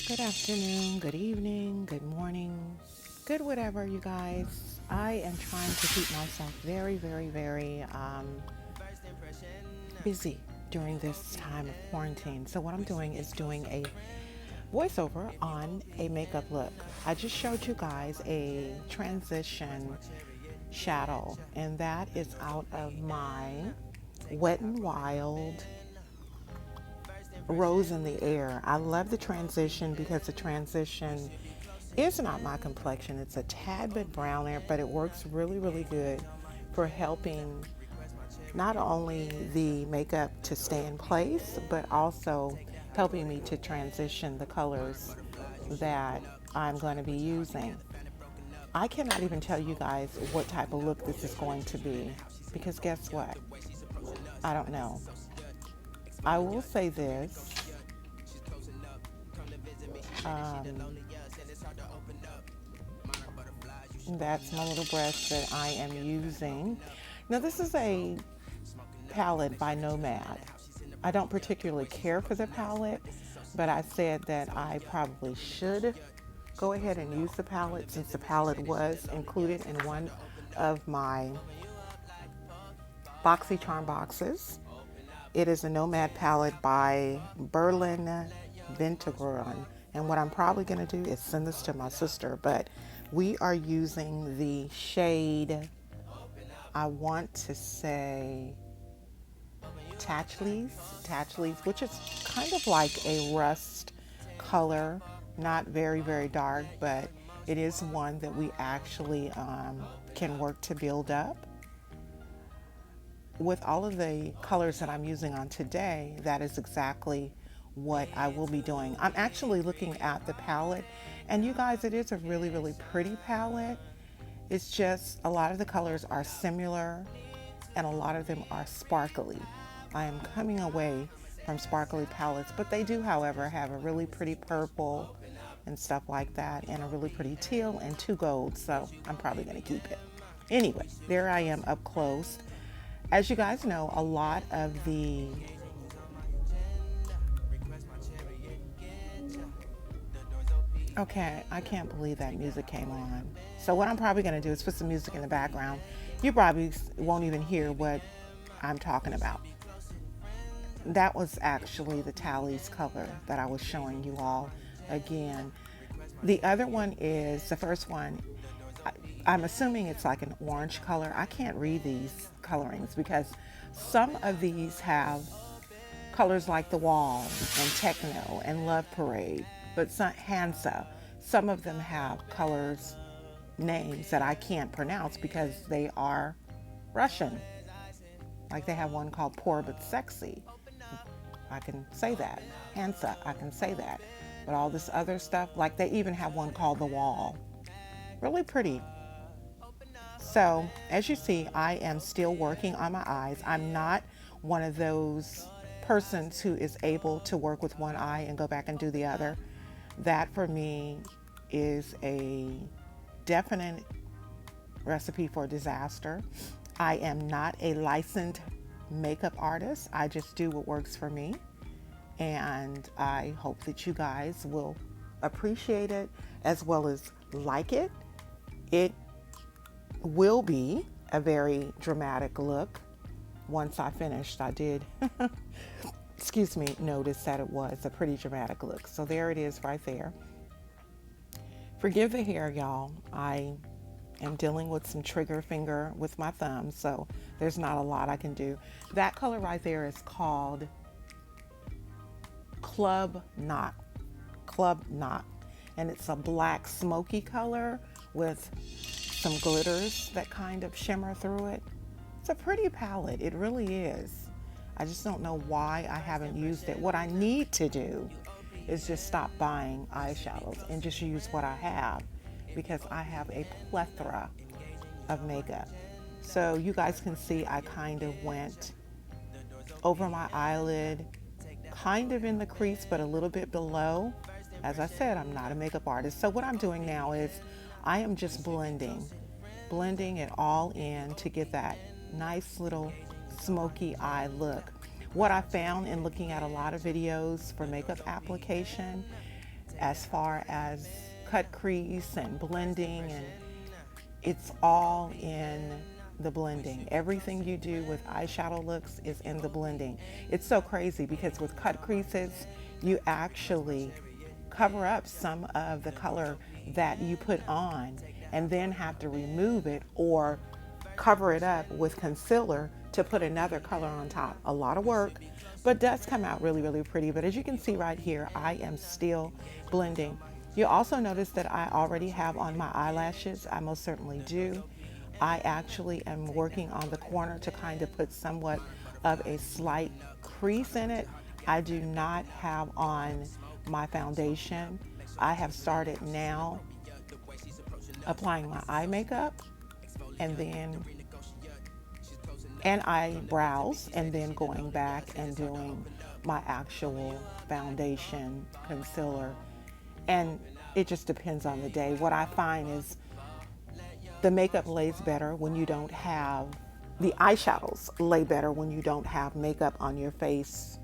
Good afternoon, good evening, good morning, good whatever, you guys. I am trying to keep myself very busy during this time of quarantine. So what I'm doing is doing a voiceover on a makeup look. I just showed you guys a transition shadow, and that is out of my Wet n Wild Rose in the Air. I love the transition because the transition is not my complexion. It's a tad bit browner, but it works really good for helping not only the makeup to stay in place, but also helping me to transition the colors that I'm going to be using. I cannot even tell you guys what type of look this is going to be because guess what? I don't know. I will say this. Um, that's my little brush that I am using. Now this is a palette by Nomad. I don't particularly care for the palette, but I said that I probably should go ahead and use the palette since the palette was included in one of my BoxyCharm boxes. It is a Nomad palette by Berlin Vintergrund. And what I'm probably going to do is send this to my sister, but we are using the shade, I want to say Tatch Leaves, which is kind of like a rust color, not very dark, but it is one that we actually can work to build up. With all of the colors that I'm using on today, that is exactly what I will be doing. I'm actually looking at the palette, and you guys, it is a really pretty palette. It's just a lot of the colors are similar and a lot of them are sparkly. I am coming away from sparkly palettes, but they do, however, have a really pretty purple and stuff like that, and a really pretty teal and two golds, so I'm probably going to keep it. Anyway, there I am up close. As you guys know, a lot of the Okay, I can't believe that music came on. So what I'm probably going to do is put some music in the background. You probably won't even hear what I'm talking about. That was actually the Tally's color that I was showing you all again. The other one is, the first one, I'm assuming it's like an orange color. I can't read these colorings because some of these have colors like The Wall and Techno and Love Parade, but Hansa, some of them have colors, names that I can't pronounce because they are Russian. Like they have one called Poor But Sexy. I can say that. Hansa, I can say that. But all this other stuff, like they even have one called The Wall. Really pretty. So as you see, I am still working on my eyes. I'm not one of those persons who is able to work with one eye and go back and do the other. That for me is a definite recipe for disaster. I am not a licensed makeup artist. I just do what works for me. And I hope that you guys will appreciate it as well as like it. It will be a very dramatic look. Once I finished, I did, excuse me, notice that it was a pretty dramatic look. So there it is right there. Forgive the hair, y'all. I am dealing with some trigger finger with my thumb, so there's not a lot I can do. That color right there is called Klubnacht. And it's a black smoky color with some glitters that kind of shimmer through it. It's a pretty palette, it really is. I just don't know why I haven't used it. What I need to do is just stop buying eyeshadows and just use what I have because I have a plethora of makeup. So you guys can see I kind of went over my eyelid, kind of in the crease, but a little bit below. As I said, I'm not a makeup artist. So what I'm doing now is I am just blending it all in to get that nice little smoky eye look. What I found in looking at a lot of videos for makeup application as far as cut crease and blending, and it's all in the blending. Everything you do with eyeshadow looks is in the blending. It's so crazy because with cut creases, you actually cover up some of the color that you put on and then have to remove it or cover it up with concealer to put another color on top. A lot of work, but does come out really, really pretty. But as you can see right here, I am still blending. You also notice that I already have on my eyelashes. I most certainly do. I actually am working on the corner to kind of put somewhat of a slight crease in it. I do not have on my foundation. I have started now applying my eye makeup and eyebrows, and then going back and doing my actual foundation, concealer, and it just depends on the day. What I find is the makeup lays better when you don't have, the eyeshadows lay better when you don't have makeup on your face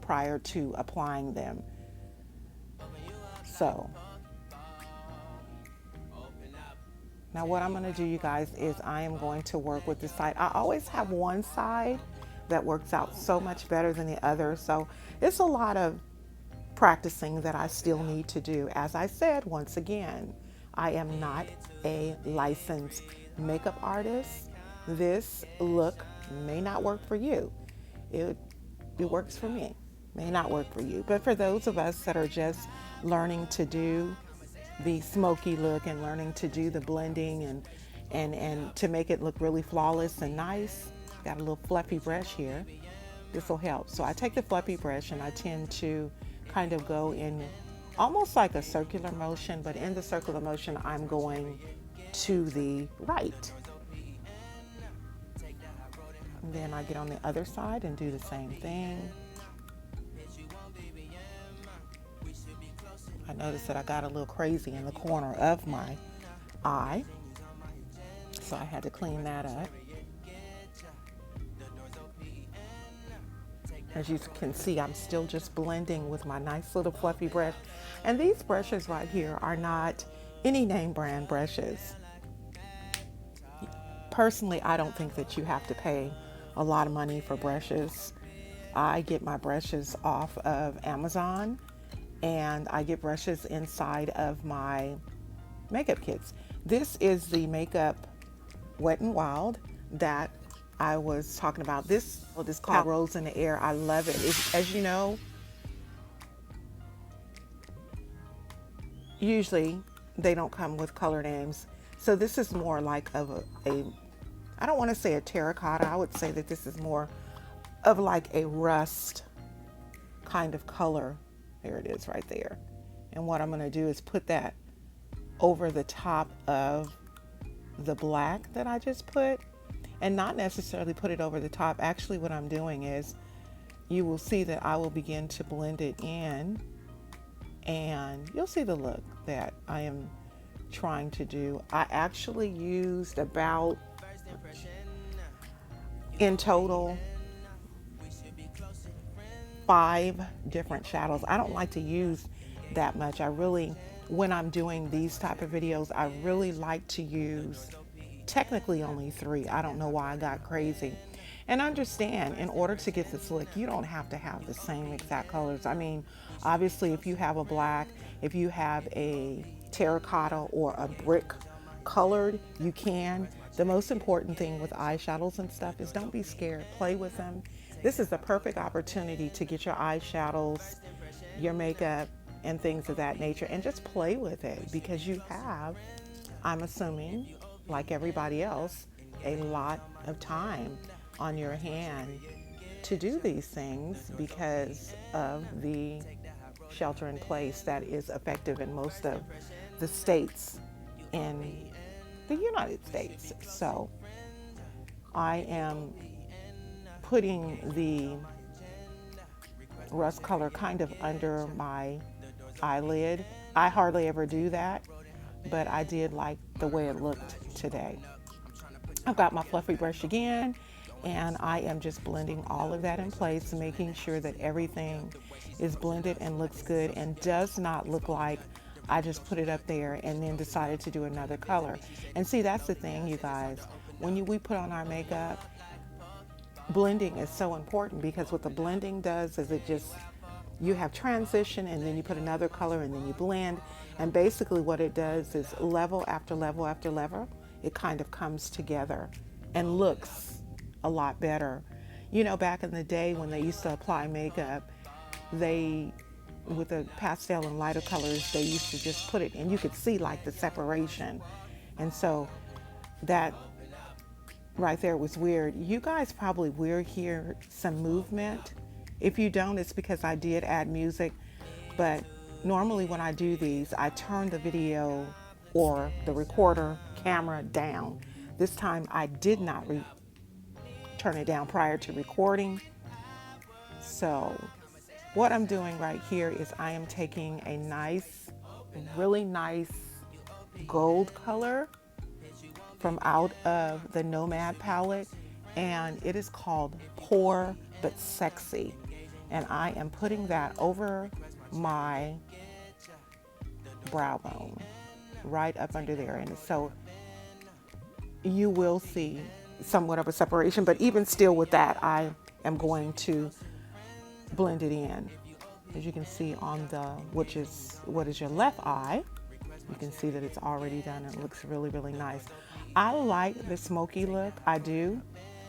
prior to applying them. So now what I'm going to do, you guys, is I am going to work with this side. I always have one side that works out so much better than the other. So it's a lot of practicing that I still need to do. As I said, once again, I am not a licensed makeup artist. This look may not work for you. It works for me, may not work for you. But for those of us that are just learning to do the smoky look and learning to do the blending and to make it look really flawless and nice, got a little fluffy brush here. This will help. So I take the fluffy brush and I tend to kind of go in almost like a circular motion, but in the circular motion, I'm going to the right. And then I get on the other side and do the same thing. I noticed that I got a little crazy in the corner of my eye, so I had to clean that up. As you can see, I'm still just blending with my nice little fluffy brush. And these brushes right here are not any name brand brushes. Personally, I don't think that you have to pay a lot of money for brushes. I get my brushes off of Amazon, and I get brushes inside of my makeup kits. This is the makeup Wet n Wild that I was talking about. This called Rose in the Air. I love it. As you know, usually they don't come with color names. So this is more like of a I don't want to say a terracotta. I would say that this is more of like a rust kind of color. There it is right there. And what I'm going to do is put that over the top of the black that I just put, and not necessarily put it over the top. Actually, what I'm doing is, you will see that I will begin to blend it in, and you'll see the look that I am trying to do. I actually used about, in total, 5 different shadows. I don't like to use that much. I really, when I'm doing these type of videos, I really like to use technically only 3. I don't know why I got crazy. And understand, in order to get this look, you don't have to have the same exact colors. I mean, obviously, if you have a black, if you have a terracotta or a brick colored, you can. The most important thing with eyeshadows and stuff is don't be scared. Play with them. This is the perfect opportunity to get your eyeshadows, your makeup, and things of that nature, and just play with it, because you have, I'm assuming, like everybody else, a lot of time on your hand to do these things because of the shelter in place that is effective in most of the states in the United States. So I am putting the rust color kind of under my eyelid. I hardly ever do that, but I did like the way it looked today. I've got my fluffy brush again, And I am just blending all of that in place, making sure that everything is blended and looks good and does not look like I just put it up there and then decided to do another color. And see, that's the thing, you guys. When we put on our makeup, blending is so important, because what the blending does is you have transition and then you put another color and then you blend. And basically what it does is level after level after level, it kind of comes together and looks a lot better. You know, back in the day when they used to apply makeup, with the pastel and lighter colors, they used to just put it and you could see like the separation. And so that right there was weird. You guys probably will hear some movement. If you don't, it's because I did add music. But normally when I do these, I turn the video or the recorder camera down. This time I did not turn it down prior to recording. So what I'm doing right here is I am taking a nice, really nice gold color from out of the Nomad palette, and it is called Poor But Sexy. And I am putting that over my brow bone, right up under there. And so you will see somewhat of a separation, but even still with that, I am going to blend it in. As you can see on what is your left eye, you can see that it's already done and it looks really, really nice. I like the smoky look, I do.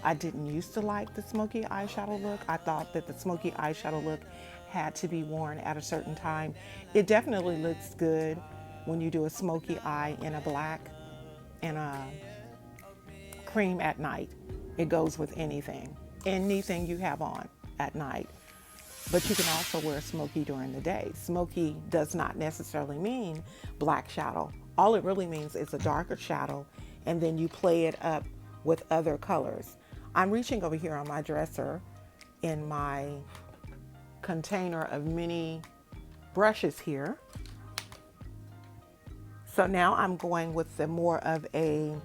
I didn't used to like the smoky eyeshadow look. I thought that the smoky eyeshadow look had to be worn at a certain time. It definitely looks good when you do a smoky eye in a black and a cream at night. It goes with anything you have on at night. But you can also wear smoky during the day. Smoky does not necessarily mean black shadow. All it really means is a darker shadow, and then you play it up with other colors. I'm reaching over here on my dresser in my container of mini brushes here. So now I'm going with the more of a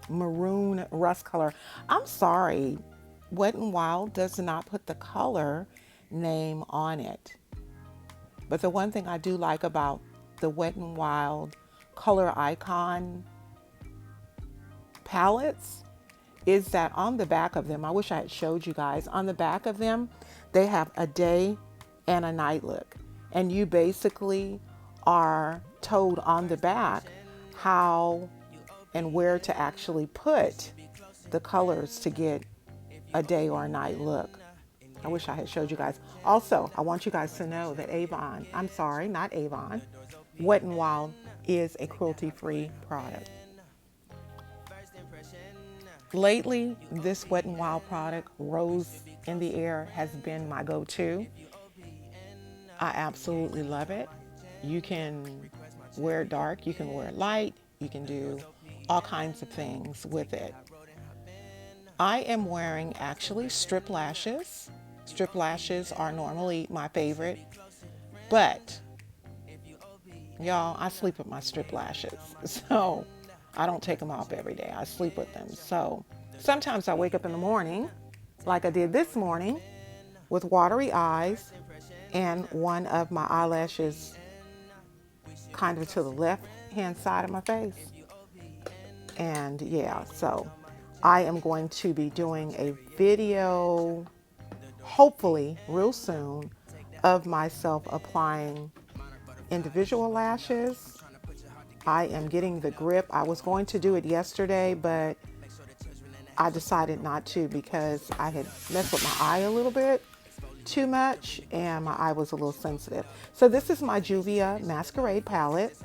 maroon rust color. I'm sorry, Wet n Wild does not put the color name on it. But the one thing I do like about the Wet n Wild color icon palettes is that on the back of them, I wish I had showed you guys, on the back of them, they have a day and a night look. And you basically are told on the back how and where to actually put the colors to get a day or a night look. I wish I had showed you guys. Also, I want you guys to know that Wet n Wild is a cruelty-free product. Lately, this Wet n Wild product, Rose in the Air, has been my go-to. I absolutely love it. You can wear it dark, you can wear it light, you can do all kinds of things with it. I am wearing actually strip lashes. Strip lashes are normally my favorite, but y'all, I sleep with my strip lashes. So I don't take them off every day. I sleep with them. So sometimes I wake up in the morning, like I did this morning, with watery eyes and one of my eyelashes kind of to the left hand side of my face. And yeah, so I am going to be doing a video, hopefully real soon, of myself applying individual lashes. I am getting the grip. I was going to do it yesterday, but I decided not to because I had messed with my eye a little bit too much and my eye was a little sensitive. So this is my Juvia Masquerade palette.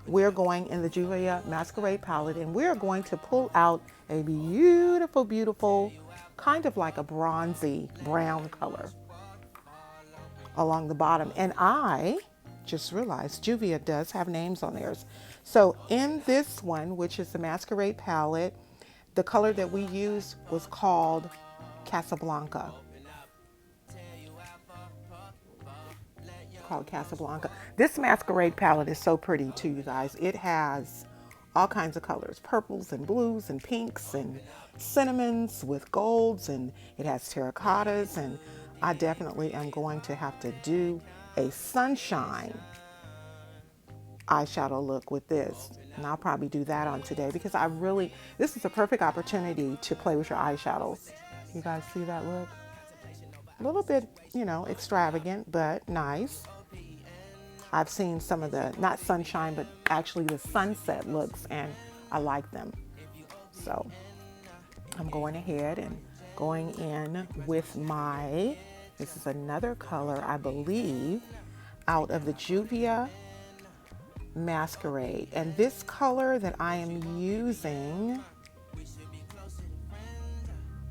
We're going in the Juvia Masquerade palette and we're going to pull out a beautiful, beautiful, kind of like a bronzy brown color along the bottom. And I just realized Juvia does have names on theirs. So in this one, which is the Masquerade palette, the color that we used was called Casablanca. This Masquerade palette is so pretty too, you guys. It has all kinds of colors, purples and blues and pinks and cinnamons with golds, and it has terracottas. And I definitely am going to have to do a sunshine eyeshadow look with this. And I'll probably do that on today because this is a perfect opportunity to play with your eyeshadows. You guys see that look? A little bit, extravagant, but nice. I've seen some of the, not sunshine, but actually the sunset looks, and I like them. So I'm going ahead and going in with this is another color, I believe, out of the Juvia Masquerade. And this color that I am using,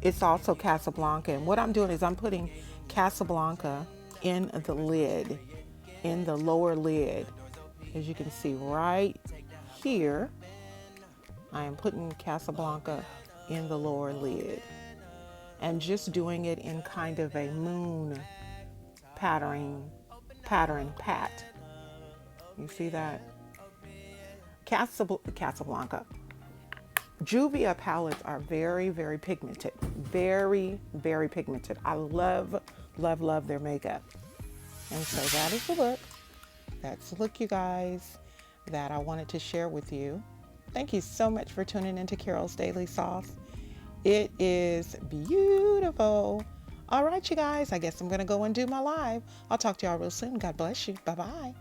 it's also Casablanca. And what I'm doing is I'm putting Casablanca in the lid, in the lower lid. As you can see right here, I am putting Casablanca in the lower lid and just doing it in kind of a moon pattern pat. You see that? Casablanca. Juvia palettes are very, very pigmented. Very, very pigmented. I love, love, love their makeup. And so that is the look. That's the look, you guys, that I wanted to share with you. Thank you so much for tuning into Carol's Daily Sauce. It is beautiful. All right, you guys, I guess I'm going to go and do my live. I'll talk to y'all real soon. God bless you. Bye-bye.